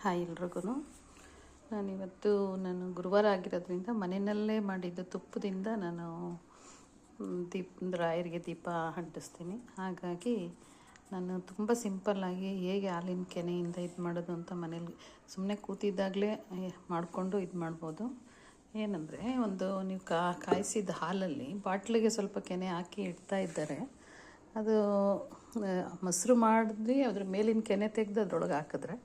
Hi ಎಲ್ರಿಗೂ. ನಾನು ಗುರುವಾರ ಆಗಿರೋದ್ರಿಂದ ಮನೆಯಲ್ಲೇ ಮಾಡಿದ್ದು ತುಪ್ಪದಿಂದ ನಾನು ರಾಯರಿಗೆ ದೀಪ ಅಂಟಿಸ್ತೀನಿ. ಹಾಗಾಗಿ ನಾನು ತುಂಬ ಸಿಂಪಲ್ಲಾಗಿ ಹೇಗೆ ಹಾಲಿನ ಕೆನೆಯಿಂದ ಇದು ಮಾಡೋದು ಅಂತ ಮನೇಲಿ ಸುಮ್ಮನೆ ಕೂತಿದ್ದಾಗಲೇ ಮಾಡಿಕೊಂಡು ಇದು ಮಾಡ್ಬೋದು. ಏನಂದರೆ ನೀವು ಕಾಯಿಸಿದ ಹಾಲಲ್ಲಿ ಬಾಟ್ಲಿಗೆ ಸ್ವಲ್ಪ ಕೆನೆ ಹಾಕಿ ಇಡ್ತಾ ಇದ್ದಾರೆ. ಅದು ಮೊಸರು ಮಾಡಿದ್ವಿ, ಅದ್ರ ಮೇಲಿನ ಕೆನೆ ತೆಗೆದು ಅದ್ರೊಳಗೆ ಹಾಕಿದ್ರೆ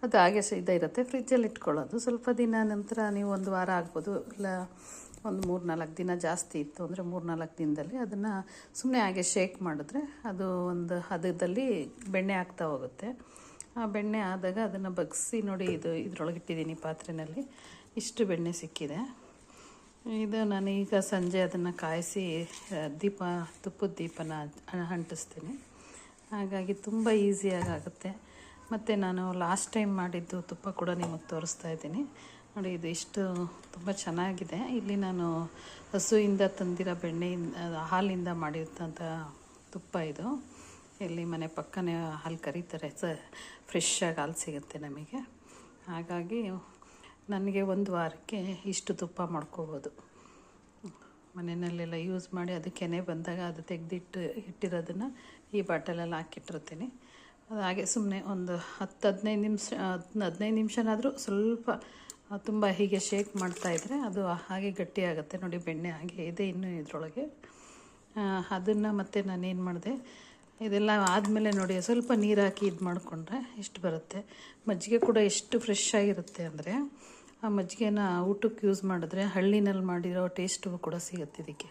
ಅದು ಹಾಗೆ ಇರುತ್ತೆ. ಫ್ರಿಜ್ಜಲ್ಲಿ ಇಟ್ಕೊಳ್ಳೋದು. ಸ್ವಲ್ಪ ದಿನ ನಂತರ ನೀವು 1 ವಾರ ಆಗ್ಬೋದು, ಇಲ್ಲ ಒಂದು 3-4 ದಿನ ಜಾಸ್ತಿ ಇತ್ತು ಅಂದರೆ 3-4 ದಿನದಲ್ಲಿ ಅದನ್ನು ಸುಮ್ಮನೆ ಹಾಗೆ ಶೇಕ್ ಮಾಡಿದ್ರೆ ಅದು ಒಂದು ಹದದಲ್ಲಿ ಬೆಣ್ಣೆ ಆಗ್ತಾ ಹೋಗುತ್ತೆ. ಆ ಬೆಣ್ಣೆ ಆದಾಗ ಅದನ್ನು ಬಗ್ಗಿಸಿ ನೋಡಿ, ಇದ್ರೊಳಗೆ ಇಟ್ಟಿದ್ದೀನಿ ಪಾತ್ರೆಯಲ್ಲಿ. ಇಷ್ಟು ಬೆಣ್ಣೆ ಸಿಕ್ಕಿದೆ. ಇದು ನಾನು ಈಗ ಸಂಜೆ ಅದನ್ನು ಕಾಯಿಸಿ ತುಪ್ಪದ ದೀಪನ ಅಂಟಿಸ್ತೀನಿ. ಹಾಗಾಗಿ ತುಂಬ ಈಸಿಯಾಗಿ ಆಗುತ್ತೆ. ಮತ್ತು ನಾನು ಲಾಸ್ಟ್ ಟೈಮ್ ಮಾಡಿದ್ದು ತುಪ್ಪ ಕೂಡ ನಿಮಗೆ ತೋರಿಸ್ತಾ ಇದ್ದೀನಿ ನೋಡಿ. ಇದು ಇಷ್ಟು ತುಂಬ ಚೆನ್ನಾಗಿದೆ. ಇಲ್ಲಿ ನಾನು ಹಸುವಿಂದ ತಂದಿರೋ ಹಾಲಿಂದ ಮಾಡಿರ್ತಂಥ ತುಪ್ಪ ಇದು. ಇಲ್ಲಿ ಮನೆ ಪಕ್ಕನೇ ಹಾಲು ಕರೀತಾರೆ, ಫ್ರೆಶ್ಶಾಗಿ ಹಾಲು ಸಿಗುತ್ತೆ ನಮಗೆ. ಹಾಗಾಗಿ ನನಗೆ 1 ವಾರಕ್ಕೆ ಇಷ್ಟು ತುಪ್ಪ ಮಾಡ್ಕೋಬೋದು. ಮನೆಯಲ್ಲೆಲ್ಲ ಯೂಸ್ ಮಾಡಿ ಅದು ಕೆನೆ ಬಂದಾಗ ಅದು ಇಟ್ಟಿರೋದನ್ನು ಈ ಬಾಟಲಲ್ಲಿ ಹಾಕಿಟ್ಟಿರ್ತೀನಿ. ಅದು ಹಾಗೆ ಸುಮ್ಮನೆ ಒಂದು 10-15 ನಿಮಿಷನಾದರೂ ಸ್ವಲ್ಪ ತುಂಬ ಹೀಗೆ ಶೇಕ್ ಮಾಡ್ತಾಯಿದ್ರೆ ಅದು ಹಾಗೆ ಗಟ್ಟಿಯಾಗುತ್ತೆ ನೋಡಿ. ಬೆಣ್ಣೆ ಹಾಗೆ ಇದೆ ಇನ್ನೂ ಇದರೊಳಗೆ. ಅದನ್ನು ಮತ್ತೆ ನಾನೇನು ಮಾಡಿದೆ, ಇದೆಲ್ಲ ಆದಮೇಲೆ ನೋಡಿ ಸ್ವಲ್ಪ ನೀರು ಹಾಕಿ ಇದು ಮಾಡಿಕೊಂಡ್ರೆ ಇಷ್ಟು ಬರುತ್ತೆ. ಮಜ್ಜಿಗೆ ಕೂಡ ಎಷ್ಟು ಫ್ರೆಶ್ ಆಗಿರುತ್ತೆ ಅಂದರೆ, ಆ ಮಜ್ಜಿಗೆನ ಊಟಕ್ಕೆ ಯೂಸ್ ಮಾಡಿದ್ರೆ ಹಳ್ಳಿನಲ್ಲಿ ಮಾಡಿರೋ ಟೇಸ್ಟು ಕೂಡ ಸಿಗುತ್ತೆ ಇದಕ್ಕೆ.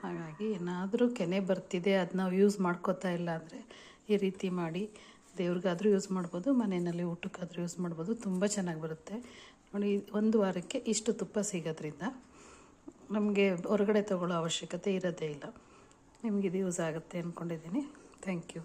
ಹಾಗಾಗಿ ಏನಾದರೂ ಕೆನೆ ಬರ್ತಿದೆ, ಅದು ನಾವು ಯೂಸ್ ಮಾಡ್ಕೋತಾ ಇಲ್ಲ ಅಂದರೆ ಈ ರೀತಿ ಮಾಡಿ ದೇವ್ರಿಗಾದರೂ ಯೂಸ್ ಮಾಡ್ಬೋದು, ಮನೆಯಲ್ಲಿ ಊಟಕ್ಕಾದರೂ ಯೂಸ್ ಮಾಡ್ಬೋದು. ತುಂಬ ಚೆನ್ನಾಗಿ ಬರುತ್ತೆ ನೋಡಿ. 1 ವಾರಕ್ಕೆ ಇಷ್ಟು ತುಪ್ಪ ಸಿಗೋದ್ರಿಂದ ನಮಗೆ ಹೊರಗಡೆ ತೊಗೊಳ್ಳೋ ಅವಶ್ಯಕತೆ ಇರೋದೇ ಇಲ್ಲ. ನಿಮಗಿದು ಯೂಸ್ ಆಗುತ್ತೆ ಅಂದ್ಕೊಂಡಿದ್ದೀನಿ. Thank you.